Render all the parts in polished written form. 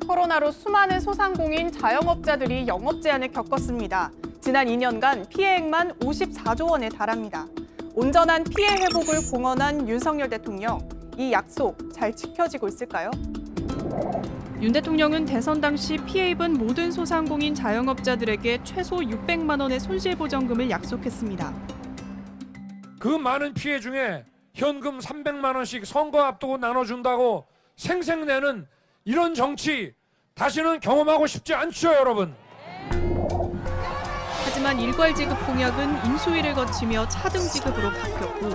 코로나로 수많은 소상공인 자영업자들이 영업 제한을 겪었습니다. 지난 2년간 피해액만 54조 원에 달합니다. 온전한 피해 회복을 공언한 윤석열 대통령, 이 약속 잘 지켜지고 있을까요? 윤 대통령은 대선 당시 피해 입은 모든 소상공인 자영업자들에게 최소 600만 원의 손실보전금을 약속했습니다. 그 많은 피해 중에 현금 300만 원씩 선거 앞두고 나눠준다고 생색내는 이런 정치 다시는 경험하고 싶지 않죠, 여러분. 하지만 일괄지급 공약은 인수위를 거치며 차등 지급으로 바뀌었고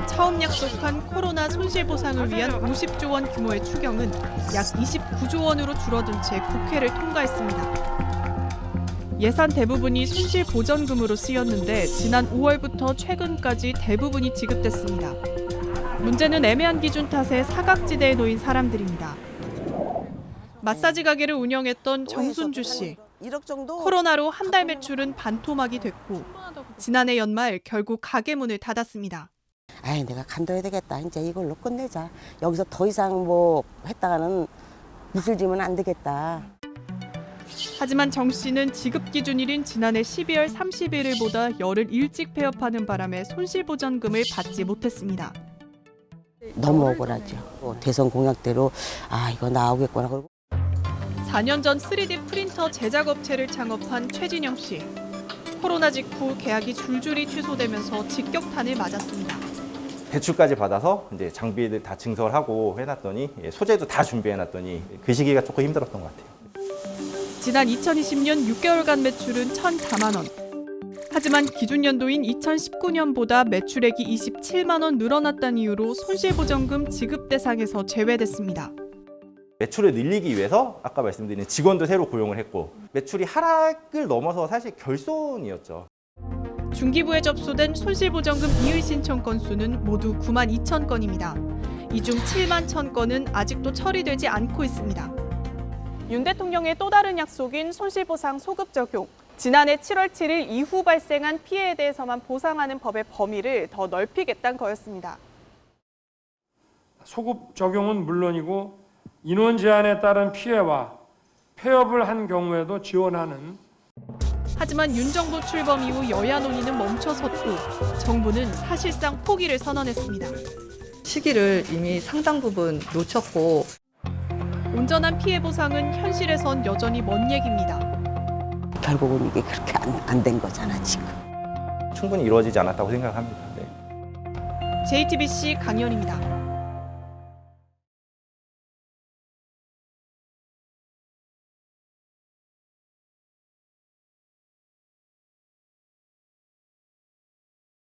처음 약속한 코로나 손실보상을 위한 50조 원 규모의 추경은 약 29조 원으로 줄어든 채 국회를 통과했습니다. 예산 대부분이 손실보전금으로 쓰였는데 지난 5월부터 최근까지 대부분이 지급됐습니다. 문제는 애매한 기준 탓에 사각지대에 놓인 사람들입니다. 마사지 가게를 운영했던 정순주 씨. 코로나로 한 달 매출은 반토막이 됐고 지난해 연말 결국 가게 문을 닫았습니다. 아이, 내가 간둬야 되겠다. 이제 이걸로 끝내자. 여기서 더 이상 뭐 했다가는 미술 지면 안 되겠다. 하지만 정 씨는 지급 기준일인 지난해 12월 30일보다 열흘 일찍 폐업하는 바람에 손실보전금을 받지 못했습니다. 너무 억울하죠. 대선 공약대로 이거 나오겠구나. 그리고 4년 전 3D 프린터 제작업체를 창업한 최진영 씨. 코로나 직후 계약이 줄줄이 취소되면서 직격탄을 맞았습니다. 대출까지 받아서 이제 장비들 다 증설을 하고 해놨더니 소재도 다 준비해놨더니 그 시기가 조금 힘들었던 것 같아요. 지난 2020년 6개월간 매출은 1,004만 원. 하지만 기준 연도인 2019년보다 매출액이 27만 원 늘어났다는 이유로 손실보전금 지급 대상에서 제외됐습니다. 매출을 늘리기 위해서 아까 말씀드린 직원도 새로 고용을 했고 매출이 하락을 넘어서 사실 결손이었죠. 중기부에 접수된 손실보전금 이의 신청 건수는 모두 9만 2천 건입니다. 이 중 7만 1천 건은 아직도 처리되지 않고 있습니다. 윤 대통령의 또 다른 약속인 손실보상 소급 적용. 지난해 7월 7일 이후 발생한 피해에 대해서만 보상하는 법의 범위를 더 넓히겠다는 거였습니다. 소급 적용은 물론이고 인원 제한에 따른 피해와 폐업을 한 경우에도 지원하는. 하지만 윤 정부 출범 이후 여야 논의는 멈춰섰고 정부는 사실상 포기를 선언했습니다. 시기를 이미 상당 부분 놓쳤고 온전한 피해 보상은 현실에선 여전히 먼 얘기입니다. 결국은 이게 그렇게 안 된 거잖아, 지금. 충분히 이루어지지 않았다고 생각합니다. 네. JTBC 강연입니다.